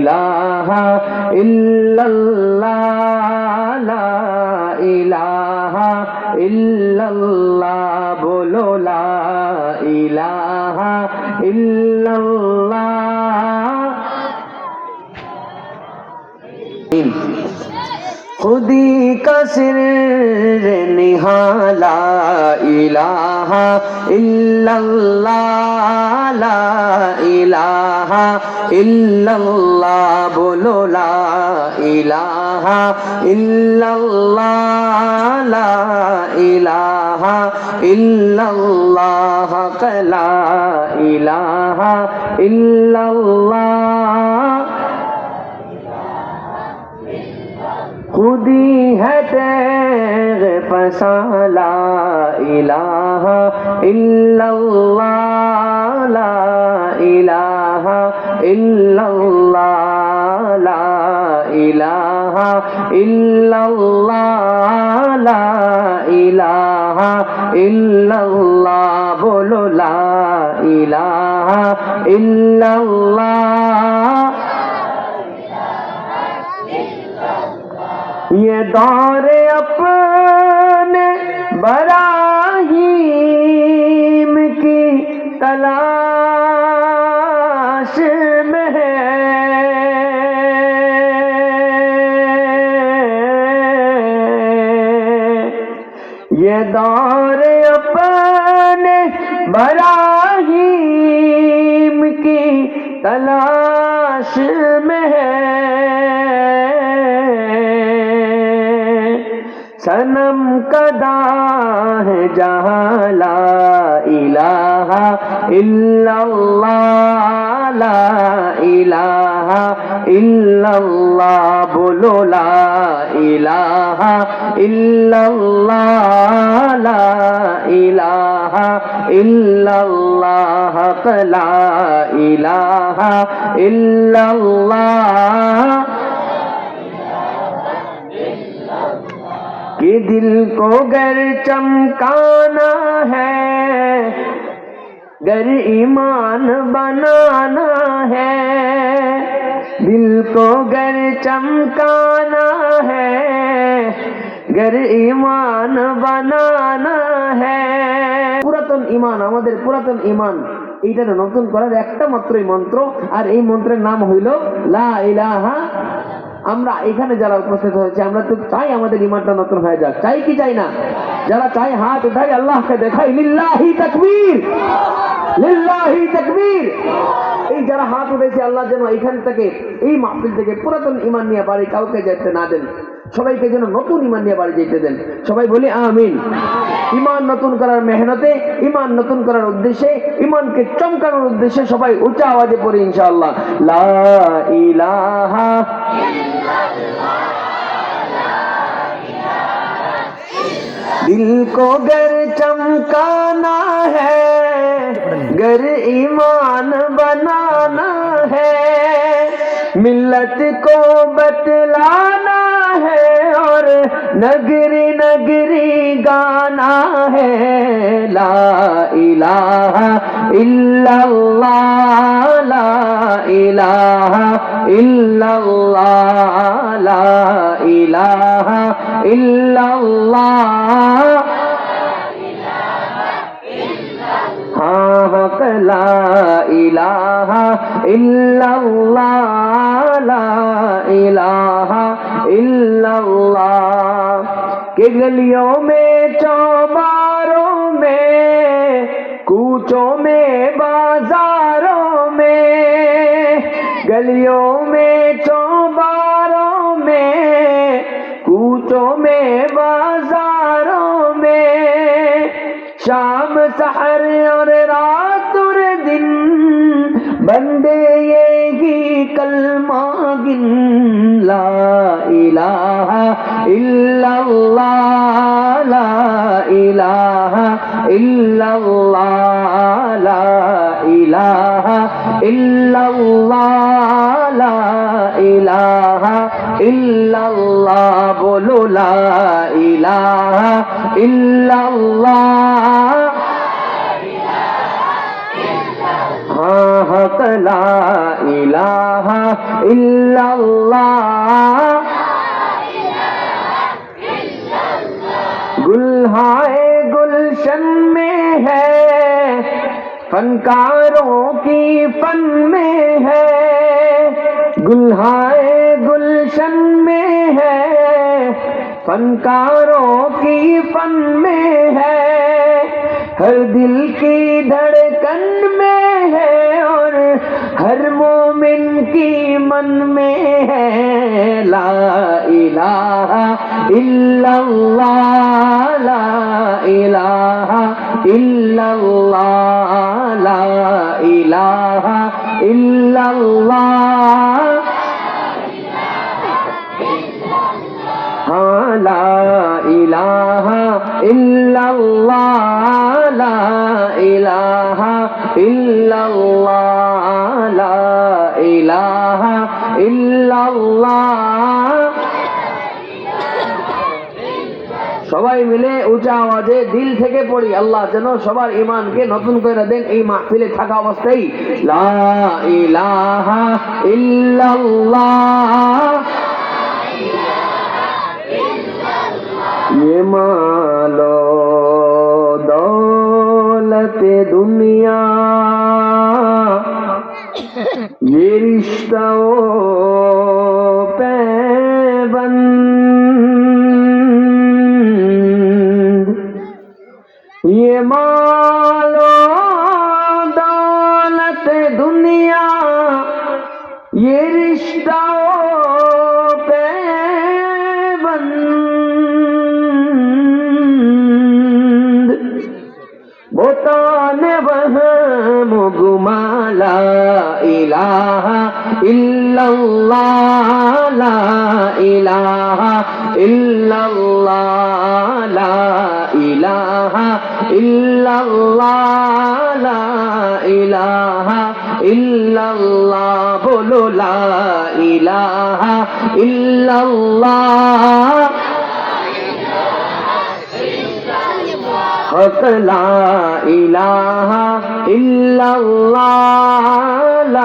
ইলাহা ইল্লাল্লাহ লা ইলাহা ইল্লাল্লাহ বলো লা ইলাহা ইল্লাল্লাহ खुदी का सिर निहाला इलाहा इल्लल्लाह ला इलाहा इल्लल्लाह बोलो ला इलाहा इल्लल्लाह ला इलाहा इल्लल्लाह ला इलाहा इल्लल्लाह खुदी है तेग फसाला इलाहा इल्लल्लाह ला इलाहा इल्लल्लाह ला इलाहा इल्लल्लाह ला इलाहा इल्लल्लाह बोलो ला इलाहा इल्लल्लाह ये दौरे अपने बराहीम की तलाश में है ये दौरे अपने बराहीम की तलाश में है सनम कदा है जहाँ ला इलाहा इल्लल्लाह ला इलाहा इल्लल्लाह बोलो ला इलाहा इल्लल्लाह ला इलाहा इल्लल्लाह ला इलाहा इल्लल्लाह कि दिल को गर चमकाना है गर ईमान बनाना है दिल को गर चमकाना है गर ईमान बनाना है পুরাতন ঈমান আমাদের পুরাতন ঈমান এইটা নতুন করার একটা মাত্রই মন্ত্র আর এই মন্ত্রের নাম হইল লা ইলাহা আমরা এখানে যারা উপস্থিত হয়েছে আমরা তো চাই আমাদের ঈমানটা নতুন হয়ে যাক চাই কি চাই না যারা চাই হাত উঠাই আল্লাহকে দেখাই লিল্লাহি তাকবীর লিল্লাহি তাকবীর এই যারা হাত উঠেছে আল্লাহ যেন এখান থেকে এই মাহফিল থেকে পুরাতন ঈমান নিয়ে বাড়ি কাউকে যেতে না দেন সবাইকে যেন নতুন ঈমান নিয়ে বাড়ি যেতে দেন সবাই বলি আমিন ঈমান নতুন করার মেহনতে ঈমান নতুন করার উদ্দেশ্যে ঈমানকে চমকানোর উদ্দেশ্যে সবাই উচ্চ আওয়াজে পড়ি ইনশাআল্লাহ লা ইলাহা दिल को गर चमकाना है गर ईमान बनाना है मिल्लत को बतलाना है और नगरी नगरी गाना है ला इलाहा इल्लल्लाह ला इलाहा इल्लल्लाह ला इलाहा इल्लल्लाह हाँ ला इलाहा इल्लल्लाह ला इलाहा इल्लल्लाह के गलियों में चौबारों में कूचों में बाजारों में गलियों में चौबारों में कूचों में बाजारों में शाम सहर और रात और दिन बंदे ये ही कलमा गिन ला इलाहा इल्लल्लाह ला इलाहा इल्लल्लाह ला इलाहा इल्लल्लाह ला इलाहा इल्लल्लाह बोलो ला इलाहा इल्लल्लाह हक ला इलाहा इल्लल्लाह। गुल्हाए गुलशन में है, फनकारों की फन में है। गुल्हाए गुलशन में है, फनकारों की फन में है। हर दिल की धड़कन में है और हर मोमिन की मन में है। ला इलाहा इल्लल्लाह, ला इलाहा इल्लल्लाह, ला इलाहा इल्लल्लाह। हाँ ला इलाहा इल्लल्लाह, ला इलाहा इल्लल्लाह, ला इलाहा इल्लल्लाह। সবাই মিলে উঁচা আওয়াজে দিল থেকে পড়ি, আল্লাহ যেন সবার ঈমানকে নতুন করে দেন এই মাহফিলে থাকা অবস্থায়। লা ইলাহা ইল্লাল্লাহ। ये मालो दौलत दुनिया, ये रिश्ता पे बंद। ये मालो दौलत दुनिया, ये रिश्ता पे बंद। बोताने वहम गुमा ला इलाहा इल्लल्लाह, ला इलाहा इल्लल्लाह, ला इलाहा इल्लल्लाह, ला इलाहा इल्लल्लाह। बोलो ला इलाहा इल्लल्लाह। हक ला इलाहा इल्लल्लाह, ला